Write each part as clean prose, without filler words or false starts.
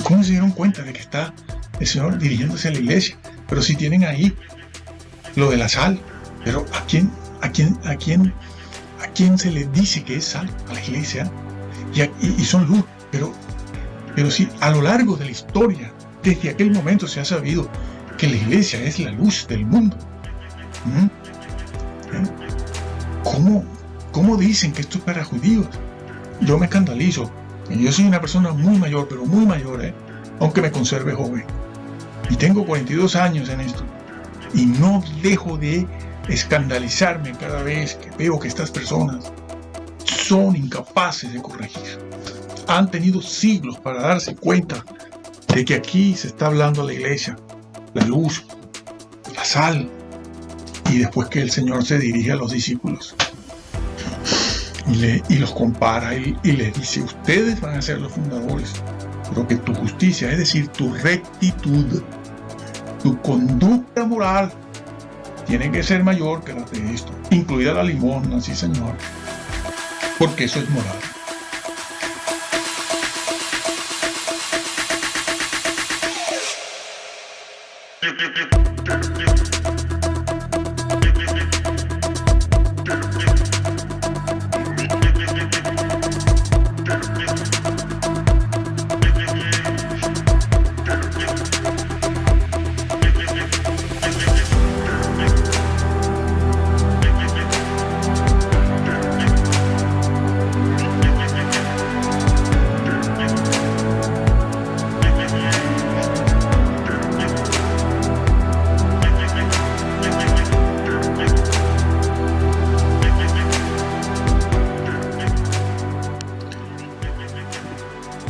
¿Cómo se dieron cuenta de que está el Señor dirigiéndose a la iglesia? Pero si tienen ahí lo de la sal, pero ¿a quién se le dice que es sal? A la iglesia. Y son luz, pero si a lo largo de la historia, desde aquel momento se ha sabido que la iglesia es la luz del mundo. ¿Cómo dicen que esto es para judíos? Yo me escandalizo. Yo soy una persona muy mayor, pero muy mayor, aunque me conserve joven. Y tengo 42 años en esto. Y no dejo de escandalizarme cada vez que veo que estas personas son incapaces de corregir. Han tenido siglos para darse cuenta de que aquí se está hablando a la iglesia, la luz, la sal, y después que el Señor se dirige a los discípulos y los compara y les dice: ustedes van a ser los fundadores, pero que tu justicia, es decir, tu rectitud, tu conducta moral, tiene que ser mayor que la de esto, incluida la limosna, sí Señor, porque eso es moral.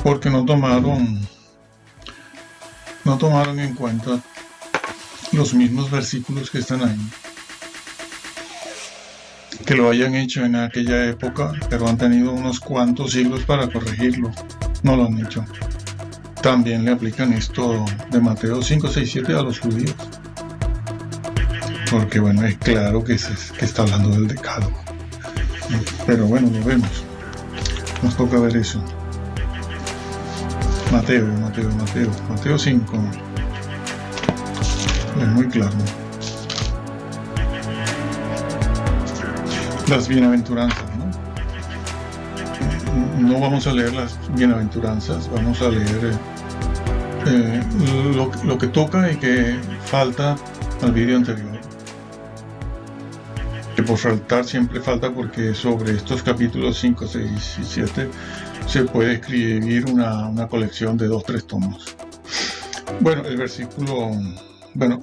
Porque no tomaron en cuenta los mismos versículos que están ahí, que lo hayan hecho en aquella época, pero han tenido unos cuantos siglos para corregirlo. No lo han hecho. También le aplican esto de Mateo 5, 6, 7 a los judíos, porque bueno, es claro que está hablando del decálogo. Pero bueno, lo vemos, nos toca ver eso. Mateo 5 es muy claro. Las bienaventuranzas, no vamos a leer las bienaventuranzas, vamos a leer lo que toca y que falta al vídeo anterior, que por faltar siempre falta, porque sobre estos capítulos 5, 6 y 7 se puede escribir una colección de 2-3 tomos. Bueno, el versículo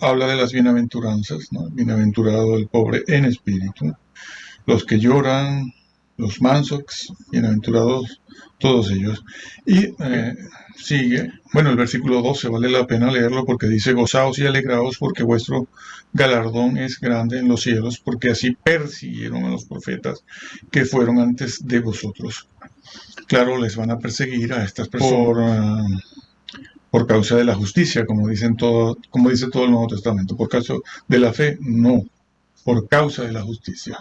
habla de las bienaventuranzas, ¿no? Bienaventurado el pobre en espíritu, los que lloran, los mansos, bienaventurados todos ellos. Y sigue, el versículo 12 vale la pena leerlo porque dice: gozaos y alegraos porque vuestro galardón es grande en los cielos, porque así persiguieron a los profetas que fueron antes de vosotros. Claro, les van a perseguir a estas personas por causa de la justicia, como dice todo el Nuevo Testamento. Por causa de la fe, no, por causa de la justicia.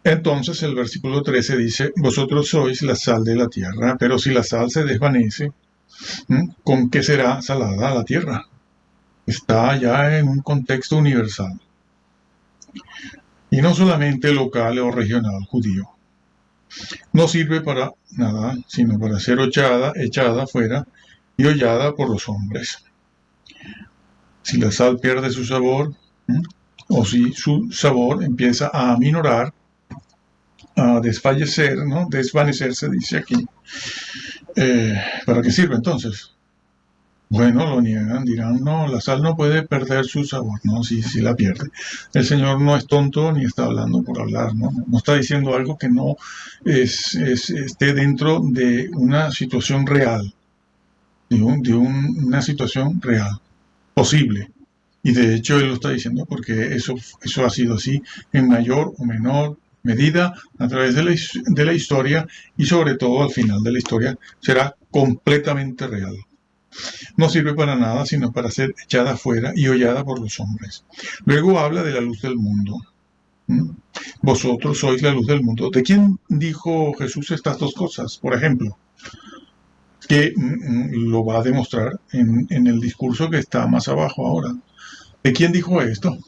Entonces el versículo 13 dice: vosotros sois la sal de la tierra, pero si la sal se desvanece, ¿con qué será salada la tierra? Está ya en un contexto universal, y no solamente local o regional judío. No sirve para nada, sino para ser echada fuera y hollada por los hombres. Si la sal pierde su sabor, o si su sabor empieza a aminorar, a desfallecer, desvanecerse, dice aquí, ¿para qué sirve entonces? Bueno, lo niegan, dirán: no, la sal no puede perder su sabor. No, sí la pierde. El Señor no es tonto ni está hablando por hablar, no está diciendo algo que no esté dentro de una situación real, de una situación real, posible. Y de hecho Él lo está diciendo porque eso ha sido así en mayor o menor medida a través de la historia, y sobre todo al final de la historia será completamente real. No sirve para nada sino para ser echada fuera y hollada por los hombres. Luego habla de la luz del mundo. Vosotros sois la luz del mundo. ¿De quién dijo Jesús estas dos cosas? Por ejemplo, que lo va a demostrar en el discurso que está más abajo ahora. ¿De quién dijo esto?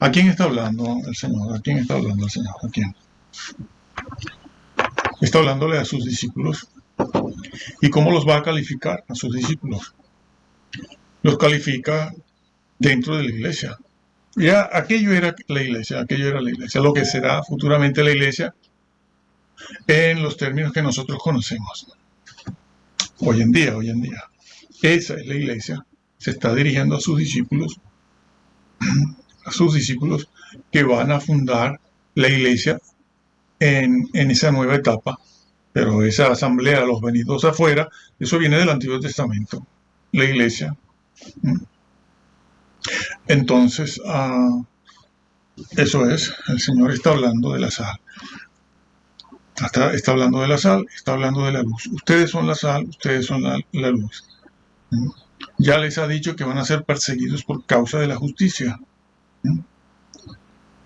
¿A quién está hablando el Señor? ¿A quién está hablando el Señor? ¿A quién? Está hablándole a sus discípulos. ¿Y cómo los va a calificar a sus discípulos? Los califica dentro de la iglesia. Ya aquello era la iglesia, aquello era la iglesia, lo que será futuramente la iglesia en los términos que nosotros conocemos. Hoy en día. Esa es la iglesia. Se está dirigiendo a sus discípulos que van a fundar la iglesia en esa nueva etapa. Pero esa asamblea, los venidos afuera, eso viene del Antiguo Testamento, la iglesia. Entonces, eso es, el Señor está hablando de la sal. Está hablando de la sal, está hablando de la luz. Ustedes son la sal, ustedes son la luz. Ya les ha dicho que van a ser perseguidos por causa de la justicia.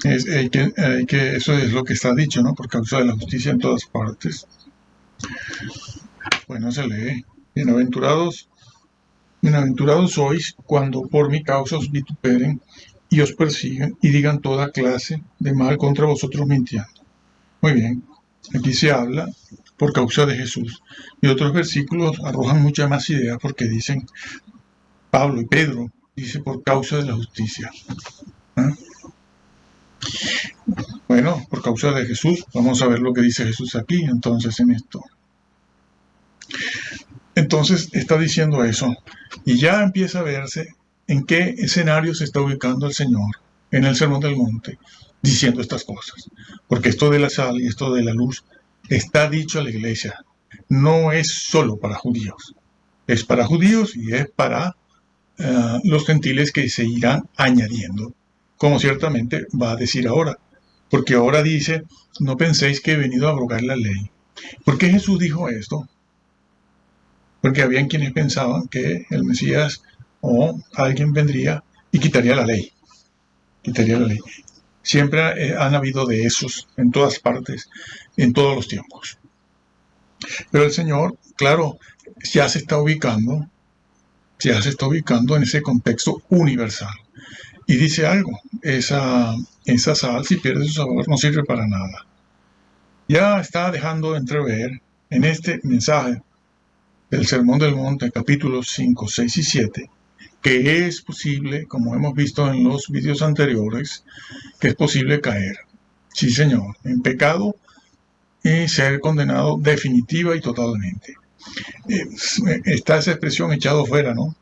Eso es lo que está dicho, ¿no? Por causa de la justicia en todas partes. Bueno, se lee. Bienaventurados sois cuando por mi causa os vituperen y os persiguen y digan toda clase de mal contra vosotros mintiendo. Muy bien, aquí se habla por causa de Jesús. Y otros versículos arrojan muchas más ideas porque dicen, Pablo y Pedro, dice por causa de la justicia. Bueno, por causa de Jesús, vamos a ver lo que dice Jesús aquí, entonces en esto. Entonces está diciendo eso, y ya empieza a verse en qué escenario se está ubicando el Señor en el Sermón del Monte, diciendo estas cosas. Porque esto de la sal y esto de la luz está dicho a la iglesia, no es solo para judíos, es para judíos y es para los gentiles que se irán añadiendo, como ciertamente va a decir ahora. Porque ahora dice, no penséis que he venido a abrogar la ley. ¿Por qué Jesús dijo esto? Porque habían quienes pensaban que el Mesías o alguien vendría y quitaría la ley. Siempre han habido de esos en todas partes, en todos los tiempos. Pero el Señor, claro, ya se está ubicando en ese contexto universal. Y dice algo, esa sal, si pierde su sabor, no sirve para nada. Ya está dejando de entrever en este mensaje del Sermón del Monte, capítulos 5, 6 y 7, que es posible, como hemos visto en los vídeos anteriores, que es posible caer, sí señor, en pecado y ser condenado definitiva y totalmente. Está esa expresión echado fuera, ¿no?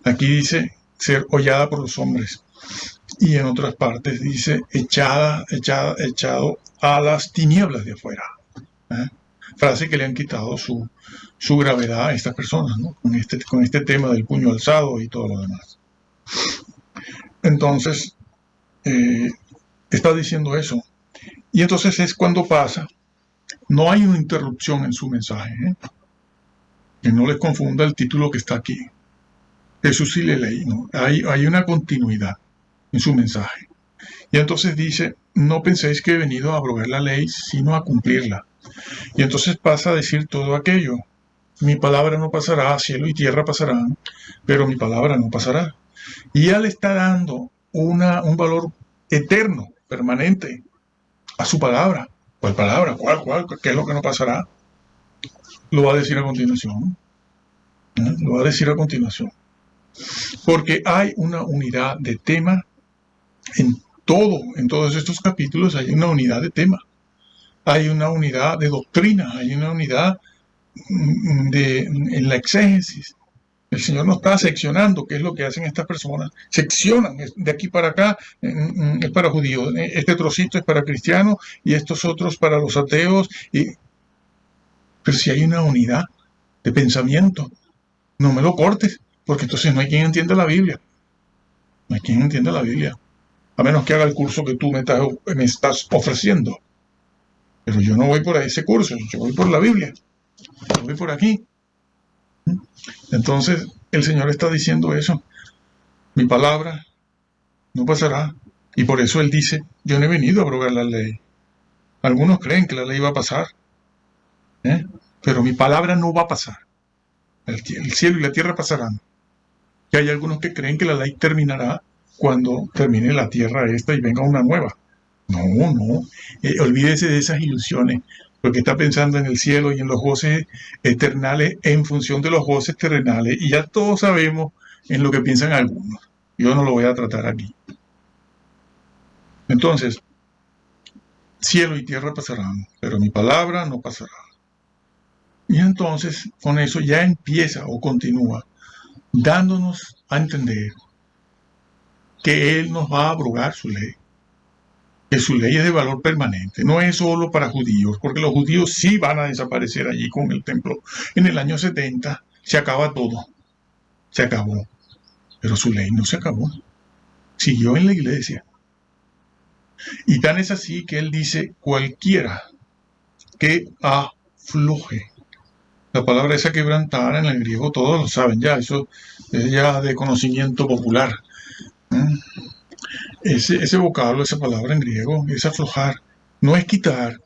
Aquí dice ser hollada por los hombres. Y en otras partes dice echado a las tinieblas de afuera. Frase que le han quitado su gravedad a estas personas, ¿no? Con este tema del puño alzado y todo lo demás. Entonces, está diciendo eso. Y entonces es cuando pasa. No hay una interrupción en su mensaje. Que no les confunda el título que está aquí. Jesús y la ley, ¿no? Hay una continuidad en su mensaje. Y entonces dice, no penséis que he venido a abrogar la ley, sino a cumplirla. Y entonces pasa a decir todo aquello. Mi palabra no pasará, cielo y tierra pasarán, pero mi palabra no pasará. Y ya le está dando un valor eterno, permanente, a su palabra. ¿Cuál palabra? ¿Cuál? ¿Qué es lo que no pasará? Lo va a decir a continuación. Lo va a decir a continuación. Porque hay una unidad de tema en todos estos capítulos hay una unidad de tema. Hay una unidad de doctrina, hay una unidad en la exégesis. El Señor no está seccionando, ¿qué es lo que hacen estas personas? Seccionan, de aquí para acá es para judíos, este trocito es para cristianos y estos otros para los ateos. Pero si hay una unidad de pensamiento, no me lo cortes, porque entonces no hay quien entienda la Biblia. No hay quien entienda la Biblia. A menos que haga el curso que tú me estás ofreciendo. Pero yo no voy por ese curso, yo voy por la Biblia. Yo voy por aquí. Entonces, el Señor está diciendo eso. Mi palabra no pasará. Y por eso Él dice, yo no he venido a abrogar la ley. Algunos creen que la ley va a pasar. pero mi palabra no va a pasar. El cielo y la tierra pasarán. Y hay algunos que creen que la ley terminará cuando termine la tierra esta y venga una nueva. No, no. Olvídese de esas ilusiones, porque está pensando en el cielo y en los goces eternales en función de los goces terrenales. Y ya todos sabemos en lo que piensan algunos. Yo no lo voy a tratar aquí. Entonces, cielo y tierra pasarán, pero mi palabra no pasará. Y entonces, con eso ya empieza o continúa dándonos a entender que Él nos va a abrogar su ley, que su ley es de valor permanente, no es solo para judíos, porque los judíos sí van a desaparecer allí con el templo. En el año 70 se acaba todo, se acabó, pero su ley no se acabó, siguió en la iglesia. Y tan es así que Él dice, cualquiera que afloje. La palabra esa quebrantar en el griego todos lo saben ya, eso es ya de conocimiento popular. Ese vocablo, esa palabra en griego, es aflojar, no es quitar,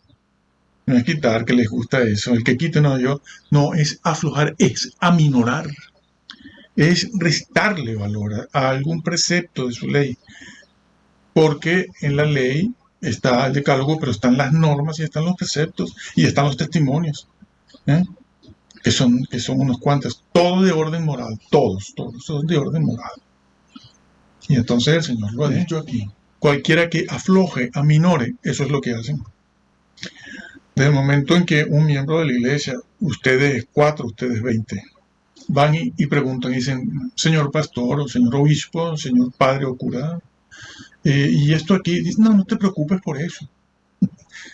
que les gusta eso, el que quite no, es aflojar, es aminorar, es restarle valor a algún precepto de su ley, porque en la ley está el decálogo, pero están las normas y están los preceptos y están los testimonios, que son unos cuantos, todo de orden moral, todos son de orden moral. Y entonces el Señor lo ha dicho aquí. Cualquiera que afloje, aminore, eso es lo que hacen. Desde el momento en que un miembro de la iglesia, ustedes 4, ustedes 20, van y preguntan y dicen, señor pastor, o señor obispo, señor padre o cura, y esto aquí, dice, no te preocupes por eso.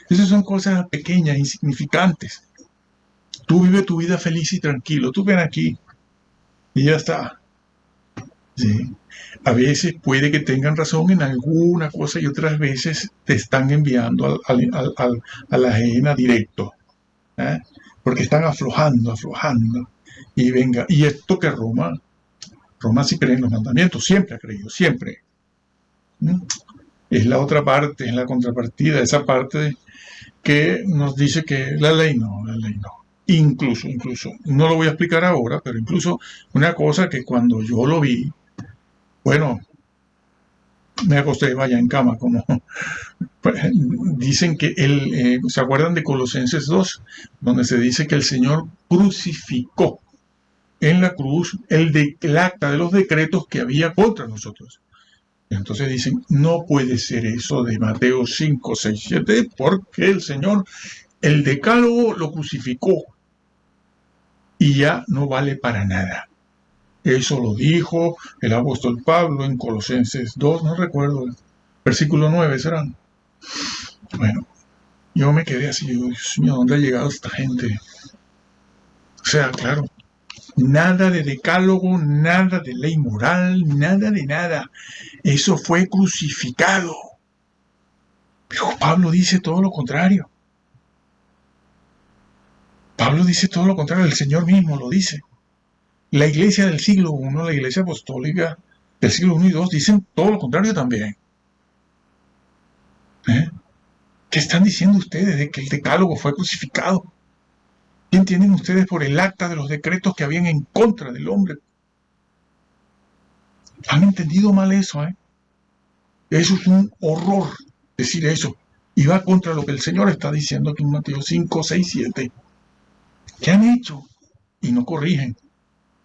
Esas son cosas pequeñas, insignificantes. Tú vive tu vida feliz y tranquilo, tú ven aquí y ya está. Sí. A veces puede que tengan razón en alguna cosa y otras veces te están enviando a la ajena directo, porque están aflojando, y venga, y esto que Roma sí cree en los mandamientos, siempre ha creído, siempre. Es la otra parte, es la contrapartida, esa parte que nos dice que la ley no. Incluso, no lo voy a explicar ahora, pero incluso una cosa que cuando yo lo vi, bueno, me acosté vaya en cama, como dicen que ¿se acuerdan de Colosenses 2? Donde se dice que el Señor crucificó en la cruz el acta de los decretos que había contra nosotros. Entonces dicen, no puede ser eso de Mateo 5, 6, 7, porque el Señor, el decálogo lo crucificó y ya no vale para nada. Eso lo dijo el apóstol Pablo en Colosenses 2, no recuerdo, versículo 9 serán. Bueno, yo me quedé así, Dios mío, ¿dónde ha llegado esta gente? O sea, claro, nada de decálogo, nada de ley moral, nada de nada. Eso fue crucificado. Pero Pablo dice todo lo contrario. El Señor mismo lo dice. La iglesia del siglo I, la iglesia apostólica del siglo I y II, dicen todo lo contrario también. ¿Qué están diciendo ustedes de que el decálogo fue crucificado? ¿Qué entienden ustedes por el acta de los decretos que habían en contra del hombre? Han entendido mal eso, Eso es un horror decir eso. Y va contra lo que el Señor está diciendo aquí en Mateo 5, 6, 7. ¿Qué han hecho? Y no corrigen.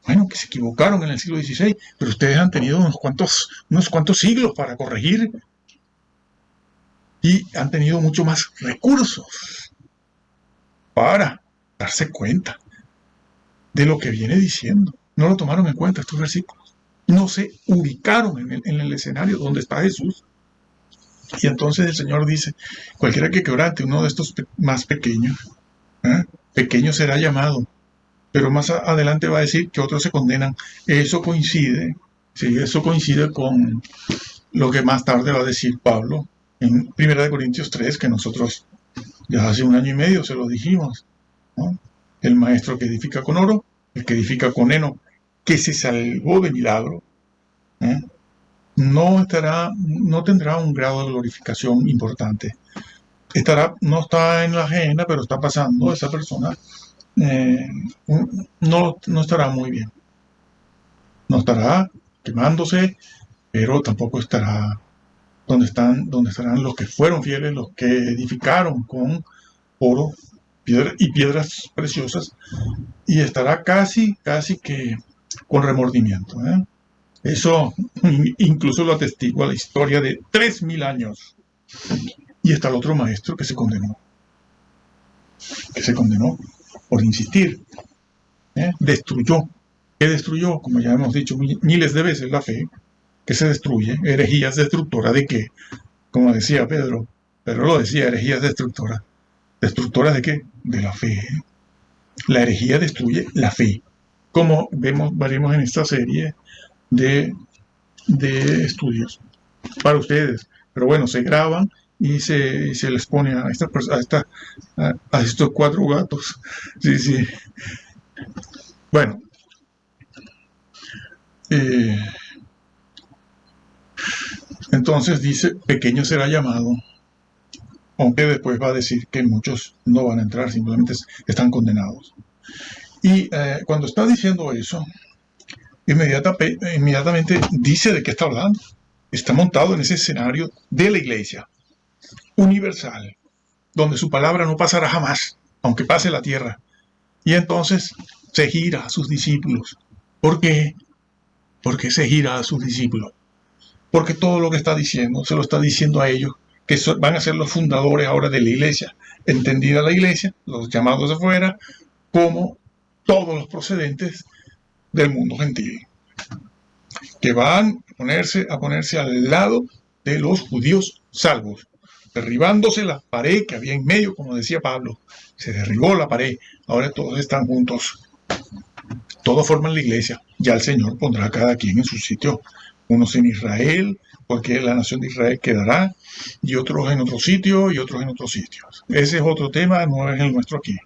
Bueno, que se equivocaron en el siglo XVI, pero ustedes han tenido unos cuantos siglos para corregir y han tenido mucho más recursos para darse cuenta de lo que viene diciendo. No lo tomaron en cuenta estos versículos. No se ubicaron en el escenario donde está Jesús. Y entonces el Señor dice, cualquiera que quebrante uno de estos más pequeños, pequeño será llamado. Pero más adelante va a decir que otros se condenan. Eso coincide con lo que más tarde va a decir Pablo en 1 Corintios 3, que nosotros ya hace 1 año y medio se lo dijimos, ¿no? El maestro que edifica con oro, el que edifica con heno, que se salvó de milagro, no tendrá un grado de glorificación importante. No está en la ajena, pero está pasando esa persona eh, no estará muy bien. No estará quemándose, pero tampoco estará donde estarán los que fueron fieles, los que edificaron con oro y piedras preciosas, y estará casi que con remordimiento. Eso incluso lo atestigua la historia de 3000 años. Y está el otro maestro que se condenó por insistir. Destruyó. ¿Qué destruyó? Como ya hemos dicho miles de veces, la fe, que se destruye. Herejías destructoras de qué, como decía Pedro lo decía, herejías destructoras. ¿Destructoras de qué? De la fe. La herejía destruye la fe, como veremos en esta serie de estudios para ustedes. Pero bueno, se graban y se les pone a estos 4 gatos. Sí. Bueno, entonces dice, pequeño será llamado, aunque después va a decir que muchos no van a entrar, simplemente están condenados. Y cuando está diciendo eso, inmediatamente dice de qué está hablando. Está montado en ese escenario de la iglesia universal, donde su palabra no pasará jamás, aunque pase la tierra. Y entonces se gira a sus discípulos. ¿Por qué? ¿Por qué se gira a sus discípulos? Porque todo lo que está diciendo, se lo está diciendo a ellos, que van a ser los fundadores ahora de la iglesia. Entendida la iglesia, los llamados de afuera, como todos los procedentes del mundo gentil, que van a ponerse al lado de los judíos salvos, derribándose la pared que había en medio, como decía Pablo. Se derribó la pared, ahora todos están juntos, todos forman la iglesia. Ya el Señor pondrá a cada quien en su sitio, unos en Israel, porque la nación de Israel quedará, y otros en otro sitio, y otros en otros sitios. Ese es otro tema, no es el nuestro aquí.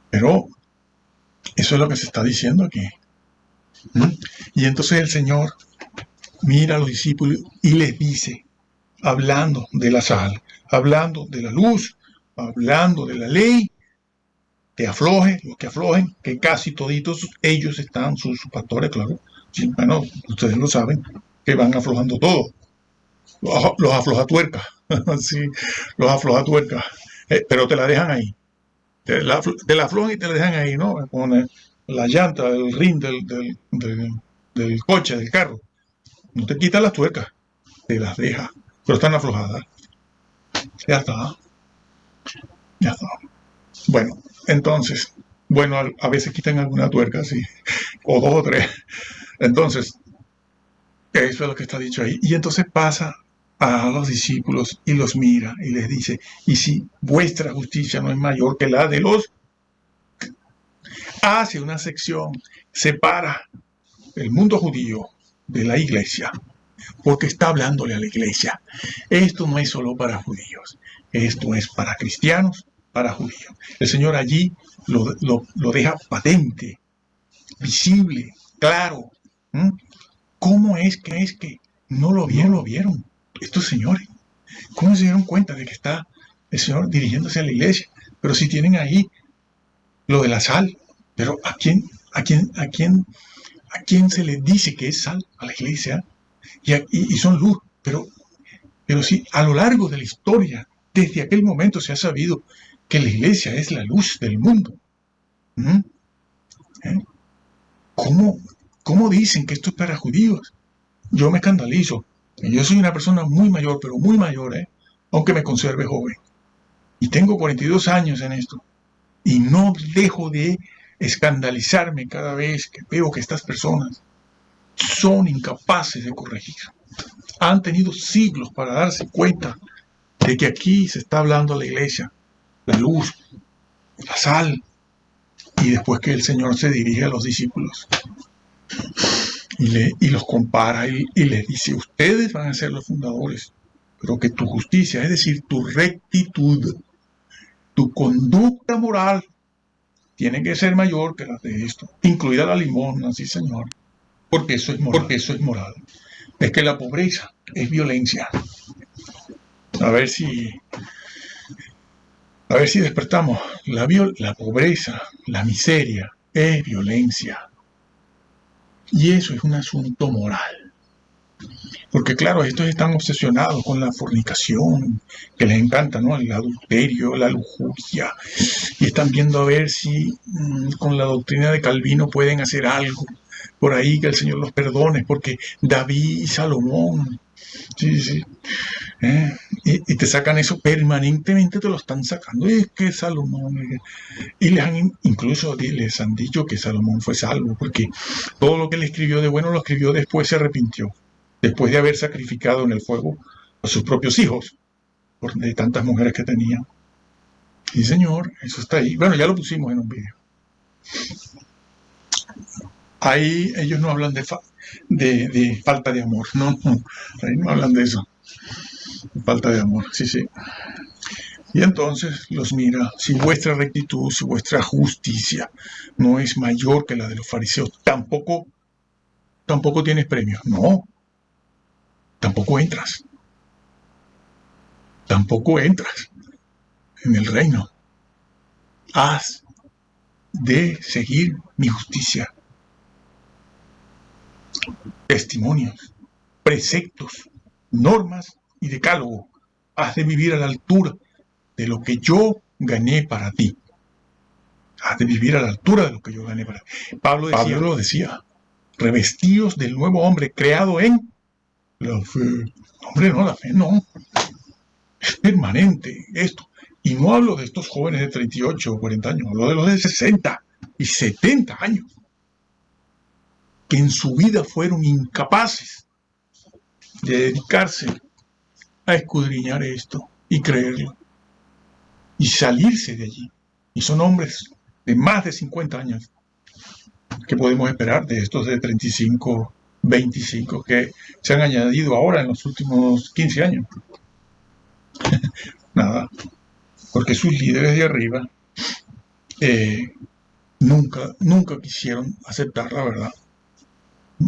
Pero eso es lo que se está diciendo aquí. Y entonces el Señor mira a los discípulos y les dice, hablando de la sal, hablando de la luz, hablando de la ley, que afloje, los que aflojen, que casi toditos ellos están, sus pastores, claro. Sí, bueno, ustedes lo saben, que van aflojando todo. Los afloja tuerca. Sí, los afloja tuerca. Pero te la dejan ahí. Te la aflojan y te la dejan ahí, ¿no? Con la llanta, el rin del coche, del carro. No te quitan las tuercas, te las deja, pero están aflojadas. Ya está. Bueno, entonces, a veces quitan alguna tuerca, sí, o 2 o 3. Entonces, eso es lo que está dicho ahí. Y entonces pasa a los discípulos y los mira y les dice, y si vuestra justicia no es mayor que la de los... Hace una sección, separa el mundo judío de la iglesia, porque está hablándole a la iglesia. Esto no es solo para judíos, esto es para cristianos, para judíos. El Señor allí lo deja patente, visible, claro. ¿Cómo es que no lo vieron estos señores? ¿Cómo se dieron cuenta de que está el Señor dirigiéndose a la iglesia? Pero si tienen ahí lo de la sal, pero ¿a quién se le dice que es sal? A la iglesia. Y son luz, pero sí, a lo largo de la historia, desde aquel momento se ha sabido que la iglesia es la luz del mundo. ¿Cómo dicen que esto es para judíos? Yo me escandalizo. Yo soy una persona muy mayor, pero muy mayor, aunque me conserve joven. Y tengo 42 años en esto. Y no dejo de escandalizarme cada vez que veo que estas personas son incapaces de corregir. Han tenido siglos para darse cuenta de que aquí se está hablando a la iglesia, la luz, la sal, y después que el Señor se dirige a los discípulos y los compara y les dice, ustedes van a ser los fundadores, pero que tu justicia, es decir, tu rectitud, tu conducta moral, tiene que ser mayor que la de esto, incluida la limosna, sí Señor, porque eso es moral. Es que la pobreza es violencia. A ver si A ver si despertamos. La pobreza, la miseria, es violencia. Y eso es un asunto moral. Porque claro, estos están obsesionados con la fornicación, que les encanta, ¿no? El adulterio, la lujuria. Y están viendo a ver si con la doctrina de Calvino pueden hacer algo por ahí, que el Señor los perdone, porque David y Salomón, sí, sí, y te sacan eso permanentemente, te lo están sacando. Es que Salomón, y incluso les han dicho que Salomón fue salvo, porque todo lo que él escribió de bueno lo escribió después, se arrepintió, después de haber sacrificado en el fuego a sus propios hijos, por de tantas mujeres que tenía. Sí, señor, eso está ahí. Bueno, ya lo pusimos en un video. Ahí ellos no hablan de falta de amor, no, ahí no hablan de eso. Falta de amor, sí, sí. Y entonces los mira, si vuestra rectitud, si vuestra justicia no es mayor que la de los fariseos, tampoco tienes premios. No, tampoco entras en el reino. Has de seguir mi justicia. Testimonios, preceptos, normas y decálogo. Has de vivir a la altura de lo que yo gané para ti. Has de vivir a la altura de lo que yo gané para ti. Pablo decía, revestidos del nuevo hombre creado en la fe. Hombre, no, la fe no. Es permanente esto. Y no hablo de estos jóvenes de 38 o 40 años, hablo de los de 60 y 70 años, que en su vida fueron incapaces de dedicarse a escudriñar esto y creerlo y salirse de allí. Y son hombres de más de 50 años. ¿Qué podemos esperar de estos de 35, 25 que se han añadido ahora en los últimos 15 años? Nada, porque sus líderes de arriba nunca quisieron aceptar la verdad.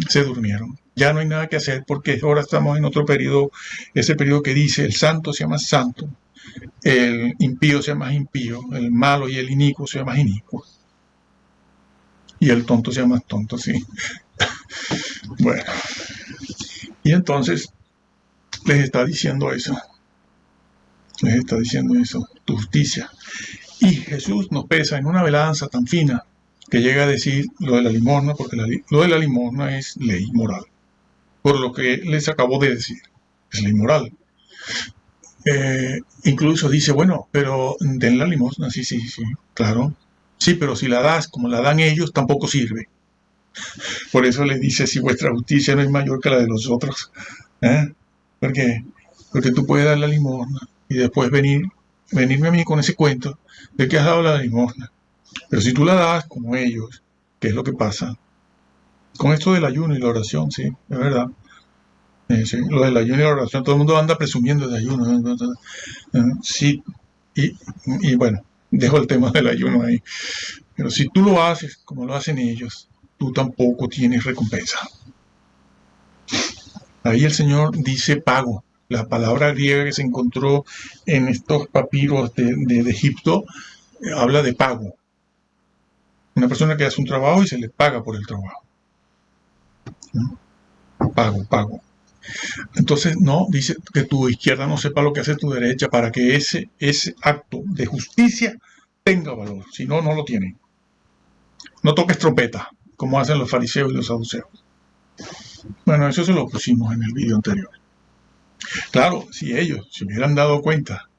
Se durmieron. Ya no hay nada que hacer porque ahora estamos en otro periodo, ese periodo que dice el santo sea más santo, el impío sea más impío, el malo y el inicuo sea más inicuo, y el tonto sea más tonto, sí. Bueno, y entonces les está diciendo eso, tu justicia. Y Jesús nos pesa en una balanza tan fina que llega a decir lo de la limosna, porque lo de la limosna es ley moral. Por lo que les acabo de decir, es ley moral. Incluso dice, bueno, pero den la limosna, sí, claro. Sí, pero si la das como la dan ellos, tampoco sirve. Por eso les dice, si vuestra justicia no es mayor que la de los otros. Porque tú puedes dar la limosna y después venirme a mí con ese cuento de que has dado la limosna. Pero si tú la das como ellos, ¿qué es lo que pasa? Con esto del ayuno y la oración, sí, es verdad. Sí, lo del ayuno y la oración, todo el mundo anda presumiendo de ayuno. Sí, y bueno, dejo el tema del ayuno ahí. Pero si tú lo haces como lo hacen ellos, tú tampoco tienes recompensa. Ahí el Señor dice pago. La palabra griega que se encontró en estos papiros de Egipto habla de pago. Una persona que hace un trabajo y se le paga por el trabajo. Pago. Entonces, no, dice que tu izquierda no sepa lo que hace tu derecha para que ese acto de justicia tenga valor. Si no, no lo tiene. No toques trompeta, como hacen los fariseos y los saduceos. Bueno, eso se lo pusimos en el video anterior. Claro, si ellos se hubieran dado cuenta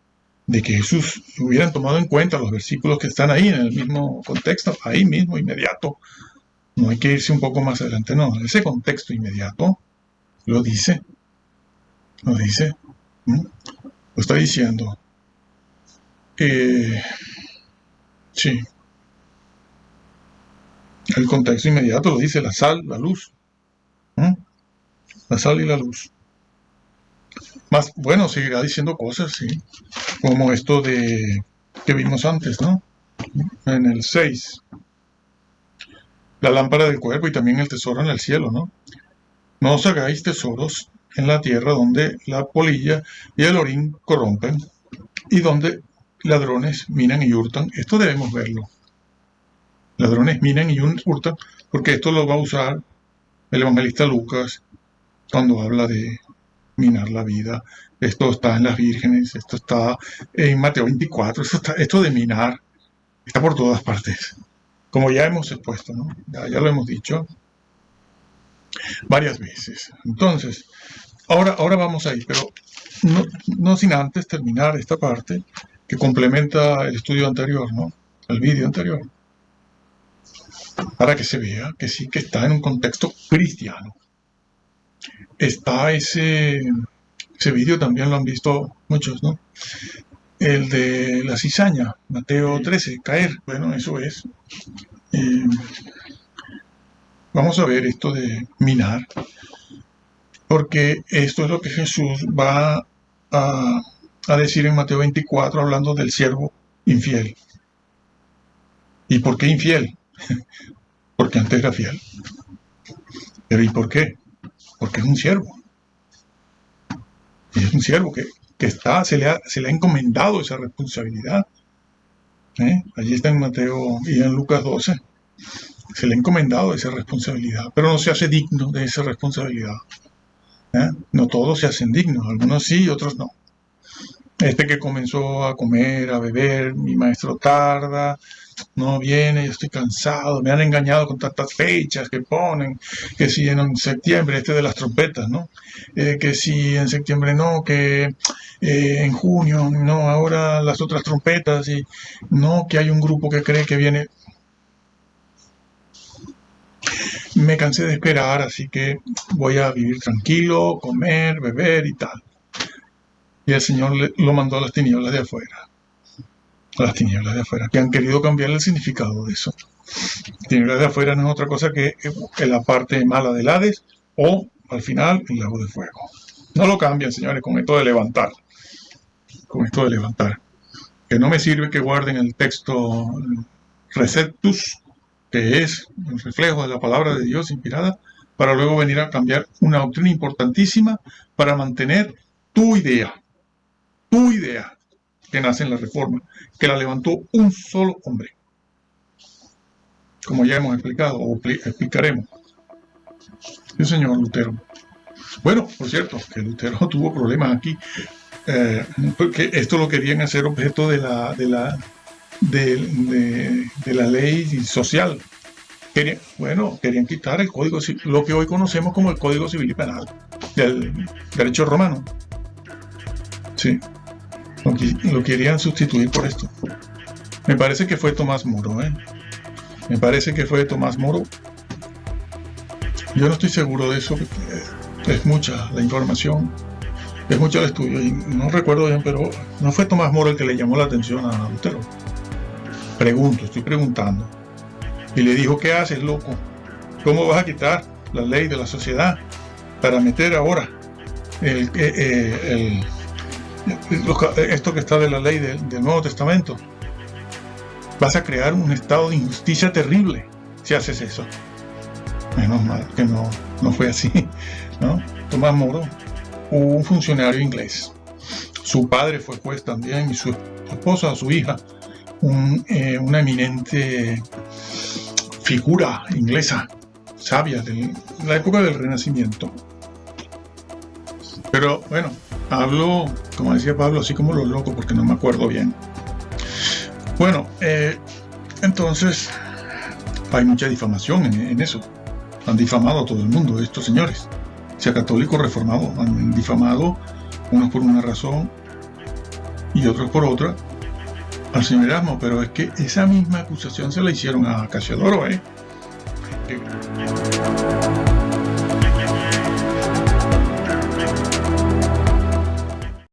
de que Jesús hubieran tomado en cuenta los versículos que están ahí en el mismo contexto, ahí mismo, inmediato, no hay que irse un poco más adelante, no, ese contexto inmediato lo dice, lo está diciendo, sí, el contexto inmediato lo dice, la sal, la luz, la sal y la luz. Más, bueno, seguirá diciendo cosas, sí, como esto que vimos antes, ¿no? En el 6, la lámpara del cuerpo y también el tesoro en el cielo, ¿no? No os hagáis tesoros en la tierra donde la polilla y el orín corrompen y donde ladrones minan y hurtan. Esto debemos verlo. Ladrones minan y hurtan, porque esto lo va a usar el evangelista Lucas cuando habla de minar la vida. Esto está en las vírgenes, esto está en Mateo 24, esto de minar está por todas partes, como ya hemos expuesto, ¿no? Ya lo hemos dicho varias veces. Entonces, ahora vamos a ir, pero no sin antes terminar esta parte que complementa el estudio anterior, ¿no? El vídeo anterior, para que se vea que sí que está en un contexto cristiano. Está ese vídeo, también lo han visto muchos, ¿no? El de la cizaña, Mateo 13, caer. Bueno, eso es. Vamos a ver esto de minar, porque esto es lo que Jesús va a decir en Mateo 24, hablando del siervo infiel. ¿Y por qué infiel? Porque antes era fiel. Pero ¿y por qué? Porque es un siervo. Es un siervo que se le ha encomendado esa responsabilidad. Allí está en Mateo y en Lucas 12. Se le ha encomendado esa responsabilidad, pero no se hace digno de esa responsabilidad. No todos se hacen dignos, algunos sí, otros no. Este que comenzó a comer, a beber, mi maestro tarda, no viene, yo estoy cansado, me han engañado con tantas fechas que ponen, que si en septiembre, este de las trompetas, ¿no? Que si en septiembre no, que en junio no, ahora las otras trompetas, y no, que hay un grupo que cree que viene. Me cansé de esperar, así que voy a vivir tranquilo, comer, beber y tal. Y el Señor lo mandó a las tinieblas de afuera. A las tinieblas de afuera, que han querido cambiar el significado de eso. Tinieblas de afuera no es otra cosa que la parte mala del Hades, o al final el lago de fuego. No lo cambian, señores, con esto de levantar. Con esto de levantar. Que no me sirve que guarden el texto Receptus, que es el reflejo de la palabra de Dios inspirada, para luego venir a cambiar una doctrina importantísima para mantener tu idea que nace en la Reforma, que la levantó un solo hombre, como ya hemos explicado o explicaremos, el señor Lutero. Bueno, por cierto, que Lutero tuvo problemas aquí, porque esto lo querían hacer objeto de la ley social. Querían quitar el código civil, lo que hoy conocemos como el Código Civil y Penal del derecho romano. Sí, lo querían sustituir por esto. Me parece que fue Tomás Moro, Me parece que fue Tomás Moro. Yo no estoy seguro de eso, porque es mucha la información, es mucho el estudio, y no recuerdo bien, pero no fue Tomás Moro el que le llamó la atención a Lutero. Estoy preguntando. Y le dijo, ¿qué haces, loco? ¿Cómo vas a quitar la ley de la sociedad para meter ahora esto que está de la ley del Nuevo Testamento? Vas a crear un estado de injusticia terrible si haces eso. Menos mal que no fue así, ¿no? Tomás Moro, un funcionario inglés. Su padre fue juez también, y su esposa, su hija, una eminente figura inglesa, sabia de la época del Renacimiento. Pero bueno, hablo, como decía Pablo, así como los locos, porque no me acuerdo bien. Bueno, entonces hay mucha difamación en eso. Han difamado a todo el mundo, estos señores, sea católico, reformado, han difamado, unos por una razón y otros por otra, al señor Erasmo. Pero es que esa misma acusación se la hicieron a Cassiodoro,